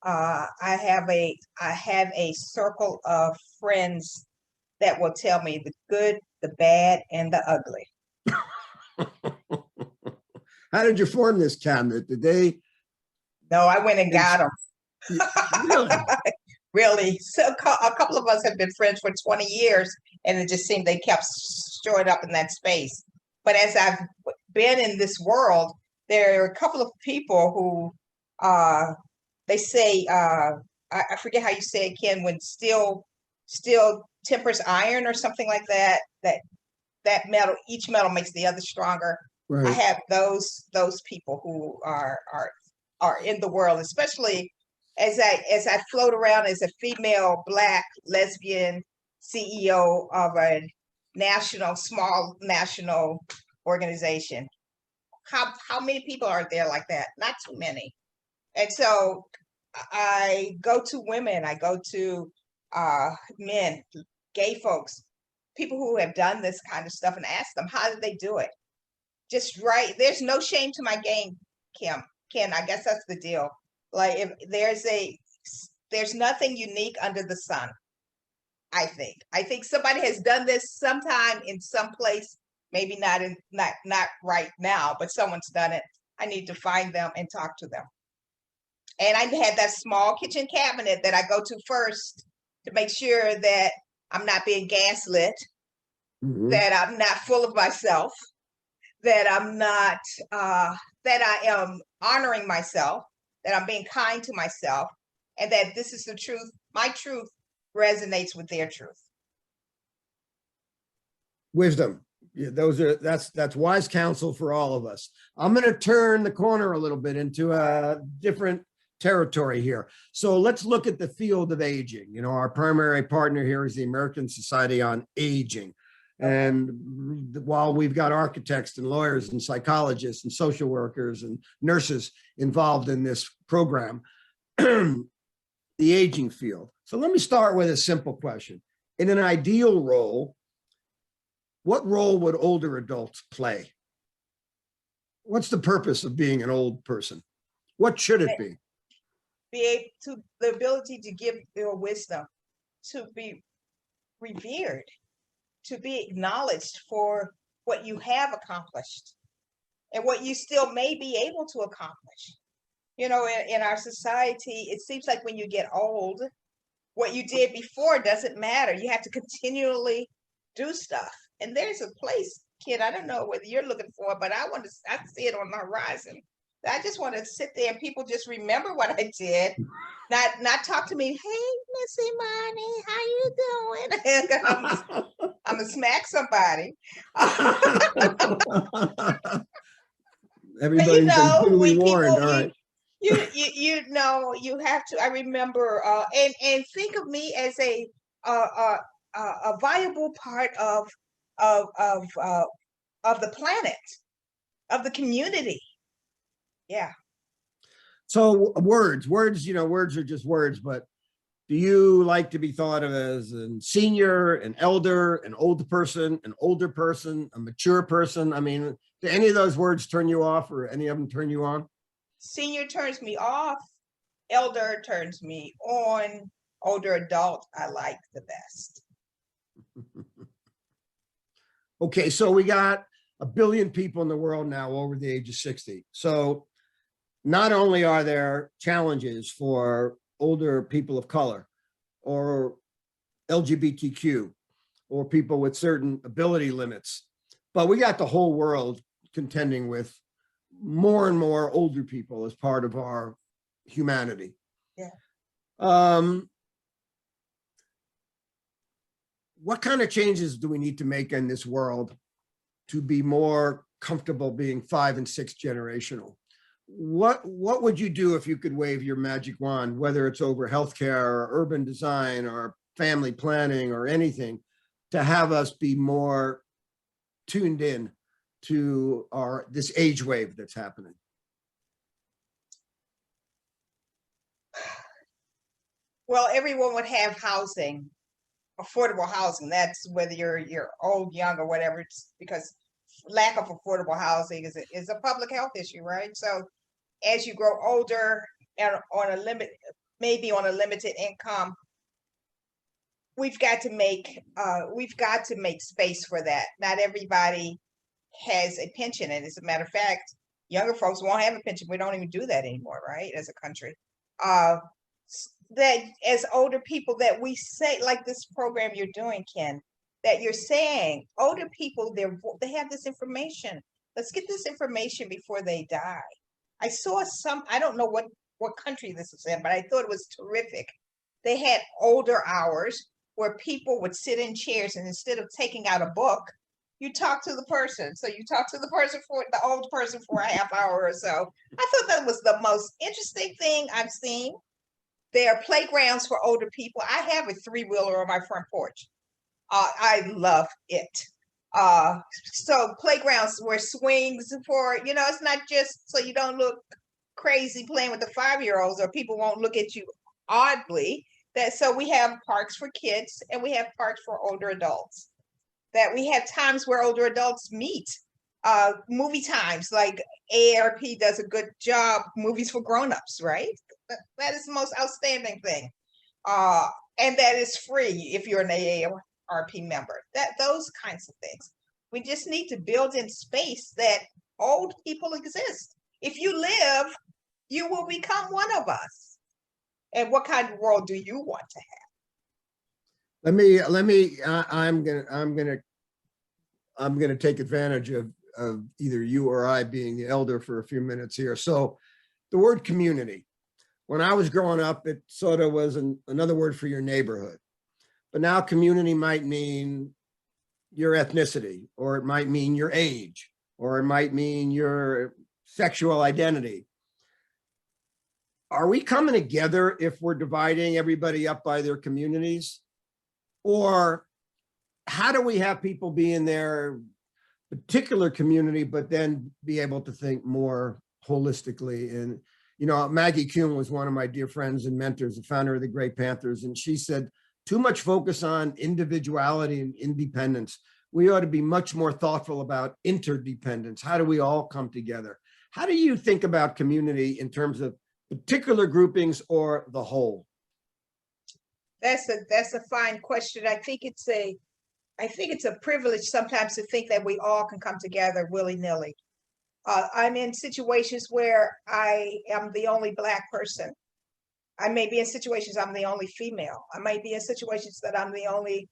I have a circle of friends that will tell me the good, the bad, and the ugly. How did you form this cabinet? Did they? No, I went and got them. Really? Really. So a couple of us have been friends for 20 years, and it just seemed they kept showing up in that space. But as I've been in this world, there are a couple of people who they say, I forget how you say it, Ken, when steel tempers iron or something like that, that metal, each metal makes the other stronger. I Right. have those people who are in the world, especially as I float around as a female Black lesbian CEO of a small national organization. How many people are there like that? Not too many. And so I go to women, I go to men, gay folks, people who have done this kind of stuff, and ask them, how did they do it? Just right. There's no shame to my game, Ken, I guess that's the deal. Like, if there's nothing unique under the sun. I think somebody has done this sometime in some place, maybe not right now, but someone's done it. I need to find them and talk to them. And I had that small kitchen cabinet that I go to first to make sure that I'm not being gaslit, that I'm not full of myself, that I'm not, that I am honoring myself, that I'm being kind to myself, and that this is the truth. My truth resonates with their truth. Wisdom. Yeah, that's wise counsel for all of us. I'm going to turn the corner a little bit into a different territory here. So let's look at the field of aging. You know, our primary partner here is the American Society on Aging. And while we've got architects and lawyers and psychologists and social workers and nurses involved in this program, the aging field. So let me start with a simple question. In an ideal role, what role would older adults play? What's the purpose of being an old person? What should it be? The ability to give your wisdom, to be revered, to be acknowledged for what you have accomplished and what you still may be able to accomplish. You know, in our society, it seems like when you get old, what you did before doesn't matter. You have to continually do stuff. And there's a place, kid, I don't know whether you're looking for, but I see it on the horizon. I just want to sit there and people just remember what I did, not talk to me. Hey, Miss Imani, how you doing? I'm gonna smack somebody. Everybody's been duly warned. All right. You know, you have to. I remember, and think of me as a viable part of the planet, of the community. Yeah. So words, you know, words are just words, but do you like to be thought of as a senior, an elder, an old person, an older person, a mature person? I mean, do any of those words turn you off or any of them turn you on? Senior turns me off. Elder turns me on. Older adult, I like the best. Okay, so we got 1 billion people in the world now over the age of 60. So not only are there challenges for older people of color or LGBTQ or people with certain ability limits, but we got the whole world contending with more and more older people as part of our humanity. Yeah. What kind of changes do we need to make in this world to be more comfortable being 5 and 6 generational? What would you do if you could wave your magic wand, whether it's over healthcare or urban design or family planning or anything, to have us be more tuned in to this age wave that's happening? Well, everyone would have housing, affordable housing. That's whether you're old, young, or whatever. It's because lack of affordable housing is a public health issue, right? So as you grow older and maybe on a limited income, we've got to make space for that. Not everybody has a pension, and as a matter of fact, younger folks won't have a pension. We don't even do that anymore, right? As a country, that as older people, that we say, like this program you're doing, Ken, that you're saying older people, they have this information. let's get this information before they die. I saw I don't know what country this is in, but I thought it was terrific. They had older hours where people would sit in chairs, and instead of taking out a book, you talk to the person. So you talk to the old person for a half hour or so. I thought that was the most interesting thing I've seen. There are playgrounds for older people. I have a 3-wheeler on my front porch. I love it. So playgrounds where swings for, it's not just so you don't look crazy playing with the 5-year-olds, or people won't look at you oddly. So we have parks for kids and we have parks for older adults. That we have times where older adults meet. Movie times, like AARP does a good job, movies for grown-ups, right? That is the most outstanding thing. And that is free if you're an AARP member. Those kinds of things. We just need to build in space that old people exist. If you live, you will become one of us. And what kind of world do you want to have? I'm gonna take advantage of either you or I being the elder for a few minutes here. So the word community, when I was growing up, it sort of was another word for your neighborhood. But now community might mean your ethnicity, or it might mean your age, or it might mean your sexual identity. Are we coming together if we're dividing everybody up by their communities? Or how do we have people be in their particular community, but then be able to think more holistically? And, Maggie Kuhn was one of my dear friends and mentors, the founder of the Great Panthers. And she said, too much focus on individuality and independence. We ought to be much more thoughtful about interdependence. How do we all come together? How do you think about community in terms of particular groupings or the whole? That's a fine question. I think it's a privilege sometimes to think that we all can come together willy-nilly. I'm in situations where I am the only Black person. I may be in situations I'm the only female. I might be in situations that I'm the only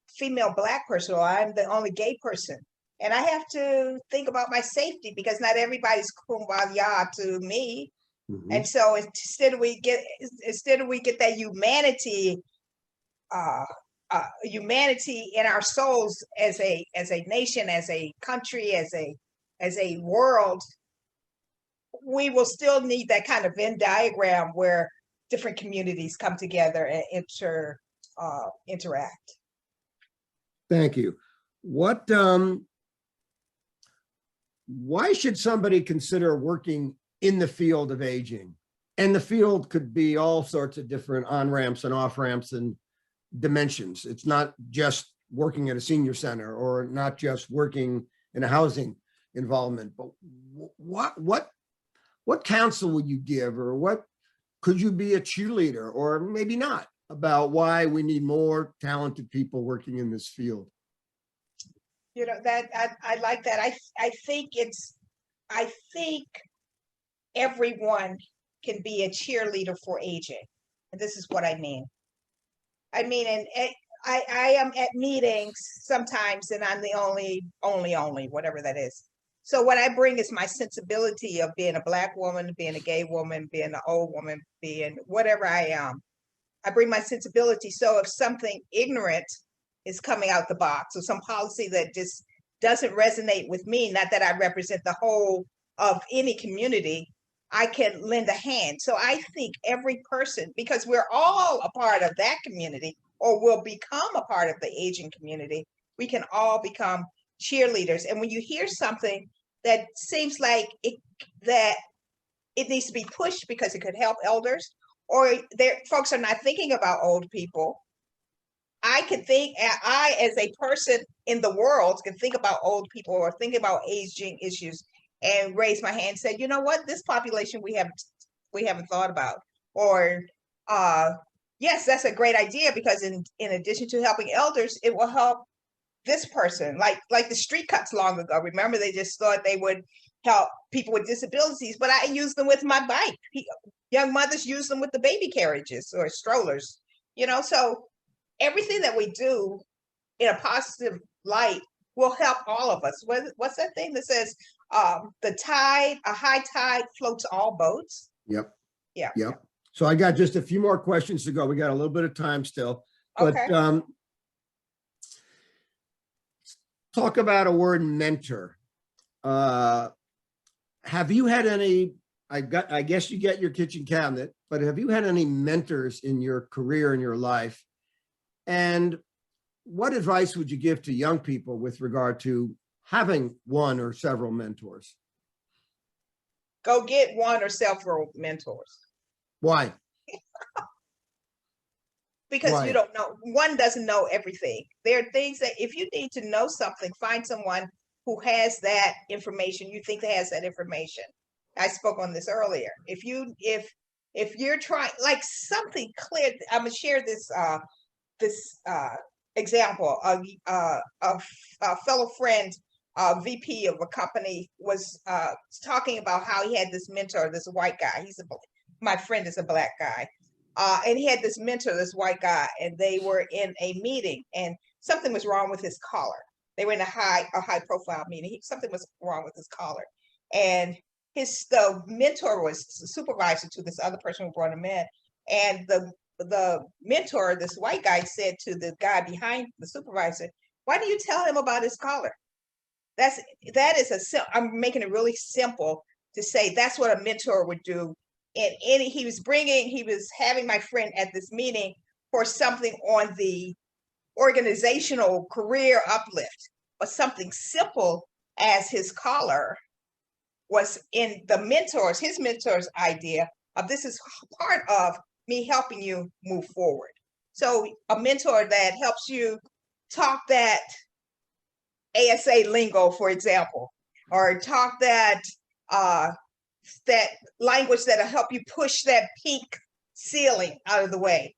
female Black person, or I'm the only gay person. And I have to think about my safety, because not everybody's kumbaya to me. Mm-hmm. And so instead we get that humanity in our souls as a nation, as a country, as a world, we will still need that kind of Venn diagram where different communities come together and interact. Thank you. Why should somebody consider working in the field of aging? And the field could be all sorts of different on-ramps and off-ramps and dimensions. It's not just working at a senior center, or not just working in a housing involvement, but what counsel would you give, or what could you be a cheerleader, or maybe not, about why we need more talented people working in this field? That I like that. I think everyone can be a cheerleader for aging. And this is what I mean. And I am at meetings sometimes, and I'm the only, whatever that is. So what I bring is my sensibility of being a Black woman, being a gay woman, being an old woman, being whatever I am. I bring my sensibility. So if something ignorant is coming out the box, or some policy that just doesn't resonate with me, not that I represent the whole of any community, I can lend a hand. So I think every person, because we're all a part of that community, or will become a part of the aging community, we can all become cheerleaders. And when you hear something that seems like that it needs to be pushed because it could help elders, or folks are not thinking about old people, I as a person in the world can think about old people or think about aging issues and raise my hand and say, you know what, this population we haven't thought about. Or yes, that's a great idea, because in addition to helping elders, it will help this person, like the street cuts long ago. Remember, they just thought they would help people with disabilities, but I use them with my bike. Young mothers use them with the baby carriages or strollers, so everything that we do in a positive light will help all of us. What's that thing that says a high tide floats all boats? Yep. Yeah. Yep. So I got just a few more questions to go. We got a little bit of time still, but Okay. talk about a word mentor. Have you had any, I guess you get your kitchen cabinet, but have you had any mentors in your career, in your life? And what advice would you give to young people with regard to having one or several mentors? Go get one or several mentors. Why? Because Why? you don't know, one doesn't know everything. There are things that if you need to know something, find someone who has that information, you think that has that information. I spoke on this earlier. If you're trying, like something clear, I'm gonna share this example. A fellow friend, VP of a company, was talking about how he had this mentor, this white guy. My friend is a black guy. And he had this mentor, this white guy, and they were in a meeting and something was wrong with his collar. They were in a high profile meeting. Something was wrong with his collar. And the mentor was the supervisor to this other person who brought him in. And the mentor, this white guy, said to the guy behind the supervisor, "Why do you tell him about his collar?" I'm making it really simple to say that's what a mentor would do. And he was having my friend at this meeting for something on the organizational career uplift, but something simple as his collar was in his mentor's idea of, this is part of me helping you move forward. So a mentor that helps you talk that ASA lingo, for example, or talk that language that'll help you push that pink ceiling out of the way.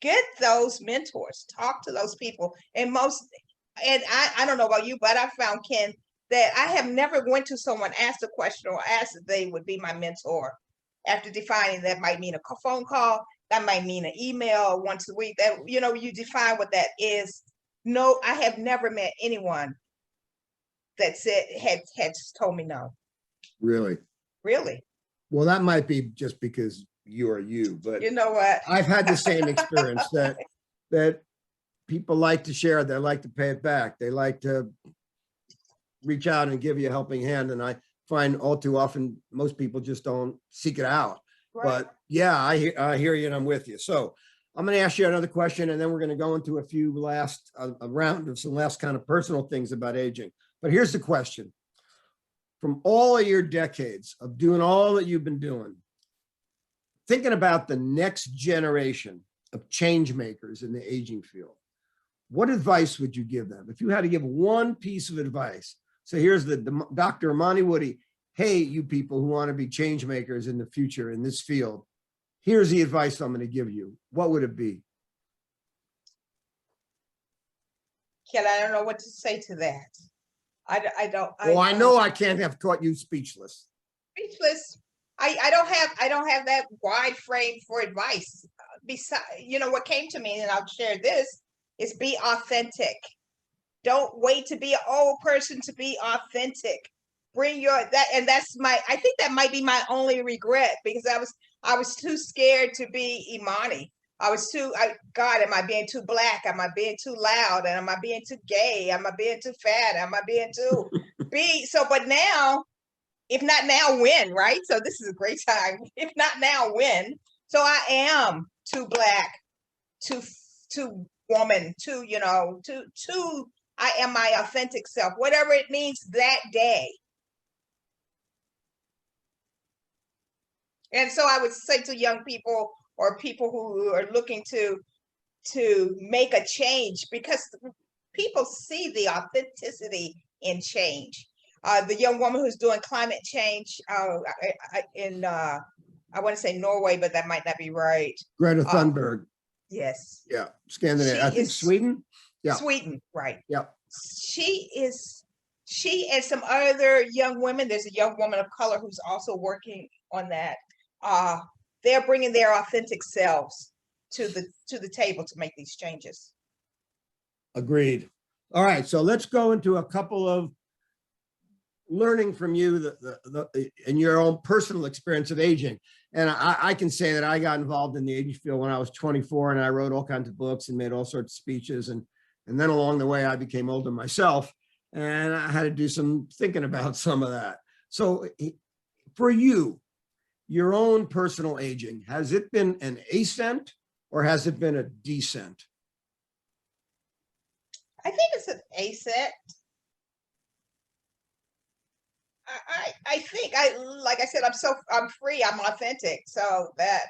Get those mentors, talk to those people. And I don't know about you, but I found, Ken, that I have never went to someone, asked a question or asked if they would be my mentor. After defining, that might mean a phone call, that might mean an email once a week, that, you define what that is. No, I have never met anyone that said, had told me no. Really? Really? Well, that might be just because you are you, but you know what? I've had the same experience that people like to share, they like to pay it back. They like to reach out and give you a helping hand. And I find all too often, most people just don't seek it out. Right. But yeah, I hear you and I'm with you. So I'm going to ask you another question, and then we're going to go into a round of some last kind of personal things about aging. But here's the question. From all of your decades of doing all that you've been doing, thinking about the next generation of change makers in the aging field, what advice would you give them? If you had to give one piece of advice, so here's the Dr. Imani Woody, hey, you people who want to be change makers in the future in this field, here's the advice I'm going to give you. What would it be? Ken, I don't know what to say to that. I don't. I know I can't have caught you speechless. Speechless. I don't have that wide frame for advice. Besides, what came to me, and I'll share this, is be authentic. Don't wait to be an old person to be authentic. Bring I think that might be my only regret, because I was too scared to be Imani. God, am I being too black? Am I being too loud? And am I being too gay? Am I being too fat? Am I being too but now, if not now, when, right? So this is a great time. If not now, when? So I am too black, too woman, I am my authentic self, whatever it means that day. And so I would say to young people or people who are looking to make a change, because people see the authenticity in change. The young woman who's doing climate change in, I want to say Norway, but that might not be right. Greta Thunberg. Yes. Yeah. Scandinavia. I think Sweden. Yeah. Sweden, right. Yeah. She and some other young women, there's a young woman of color who's also working on that. They're bringing their authentic selves to the table to make these changes. Agreed. All right, so let's go into a couple of learning from you in your own personal experience of aging. And I can say that I got involved in the aging field when I was 24, and I wrote all kinds of books and made all sorts of speeches. And then along the way, I became older myself, and I had to do some thinking about some of that. So for you, your own personal aging, has it been an ascent or has it been a descent? I think it's an ascent. I think like I said, I'm free, I'm authentic. So that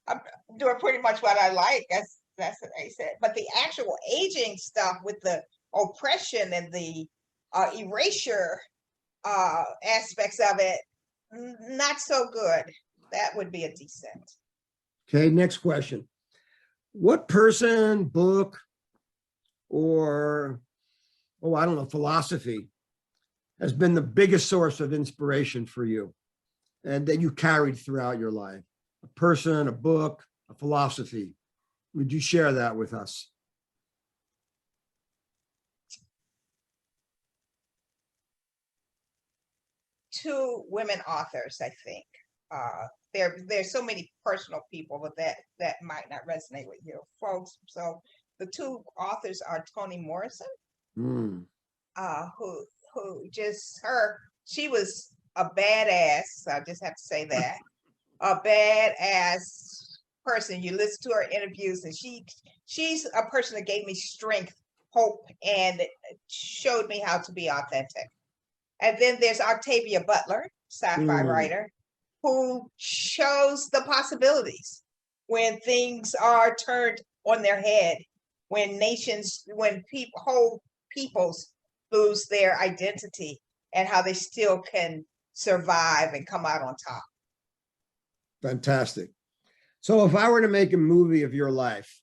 I'm doing pretty much what I like. That's an ascent. But the actual aging stuff with the oppression and the erasure aspects of it, not so good. That would be a descent. Okay, next question. What person, book, or, I don't know, philosophy has been the biggest source of inspiration for you and that you carried throughout your life? A person, a book, a philosophy. Would you share that with us? Two women authors, I think. There's so many personal people, but that might not resonate with you folks. So the two authors are Toni Morrison, who she was a badass. I just have to say that, a badass person. You listen to her interviews, and she's a person that gave me strength, hope, and showed me how to be authentic. And then there's Octavia Butler, sci-fi writer, who shows the possibilities when things are turned on their head, when whole peoples lose their identity, and how they still can survive and come out on top. Fantastic. So if I were to make a movie of your life,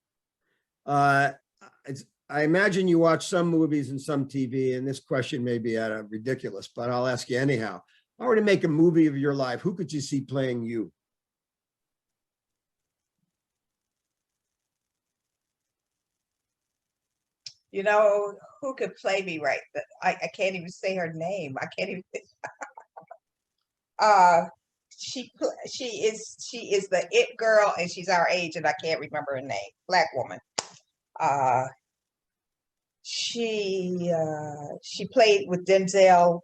I imagine you watch some movies and some TV, and this question may be ridiculous, but I'll ask you anyhow. If I were to make a movie of your life, who could you see playing you? You know, who could play me right? I can't even say her name. I can't even. She is the it girl, and she's our age, and I can't remember her name. Black woman. She played with Denzel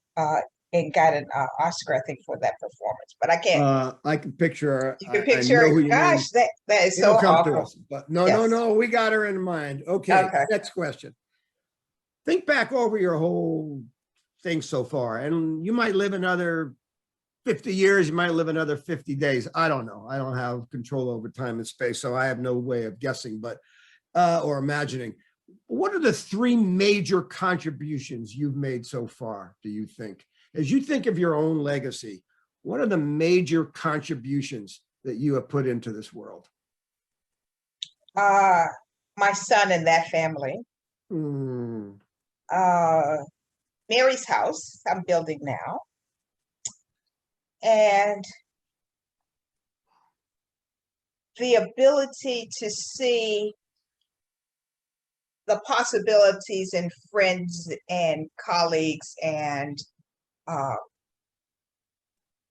and got an Oscar, I think, for that performance. But I can't. I can picture her. You can picture her. Gosh, that is so awful. But no, we got her in mind. Okay. Next question. Think back over your whole thing so far, and you might live another 50 years, you might live another 50 days. I don't know. I don't have control over time and space, so I have no way of guessing, but or imagining. What are the three major contributions you've made so far, do you think? As you think of your own legacy, what are the major contributions that you have put into this world? My son and that family. Mary's house I'm building now. And the ability to see the possibilities in friends and colleagues, and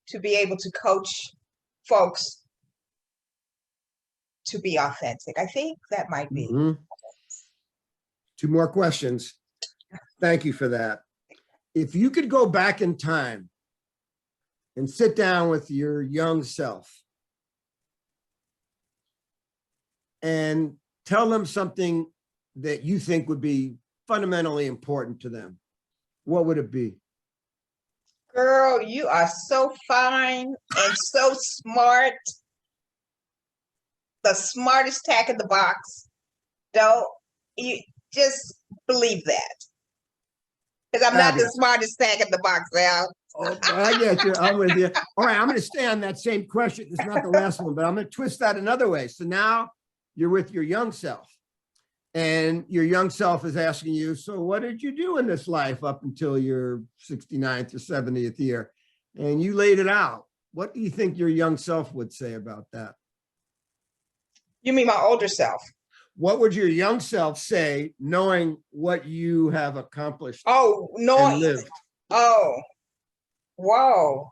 to be able to coach folks to be authentic. I think that might be. Two more questions. Thank you for that. If you could go back in time and sit down with your young self and tell them something that you think would be fundamentally important to them, what would it be? Girl, you are so fine and so smart. The smartest tack in the box. Don't you just believe that? Because I'm not the smartest tack in the box, Al. Oh, I get you. I'm with you. All right, I'm going to stay on that same question. It's not the last one, but I'm going to twist that another way. So now you're with your young self, and your young self is asking you, so what did you do in this life up until your 69th or 70th year? And you laid it out. What do you think your young self would say about that? You mean my older self? What would your young self say, knowing what you have accomplished Oh, and no. lived? Oh, whoa.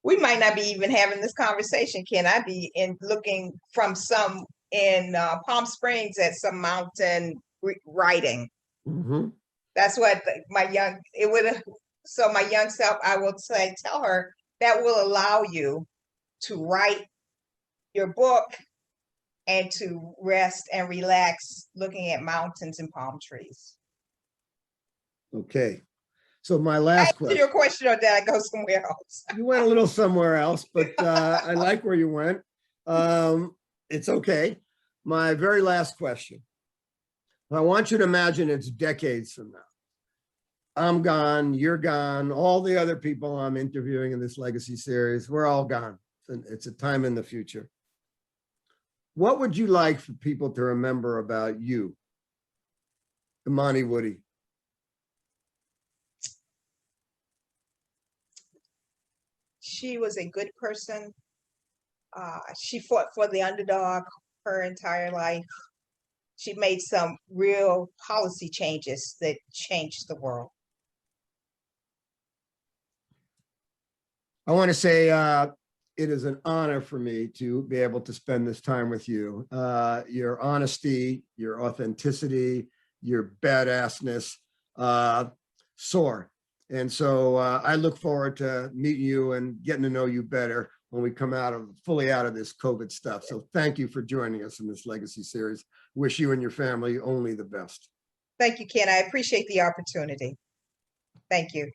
We might not be even having this conversation, Ken. I'd be looking from some in Palm Springs at some mountain writing. Mm-hmm. That's what so my young self, I will say, tell her that will allow you to write your book and to rest and relax looking at mountains and palm trees. Okay. So my last question. Your question, or did I go somewhere else? You went a little somewhere else, but I like where you went. It's okay. My very last question. I want you to imagine it's decades from now. I'm gone, you're gone, all the other people I'm interviewing in this legacy series, we're all gone. It's a time in the future. What would you like for people to remember about you, Imani Woody? She was a good person. She fought for the underdog her entire life. She made some real policy changes that changed the world. I want to say it is an honor for me to be able to spend this time with you. Your honesty, your authenticity, your badassness soar. And so I look forward to meeting you and getting to know you better when we come fully out of this COVID stuff. So thank you for joining us in this legacy series. Wish you and your family only the best. Thank you, Ken. I appreciate the opportunity. Thank you.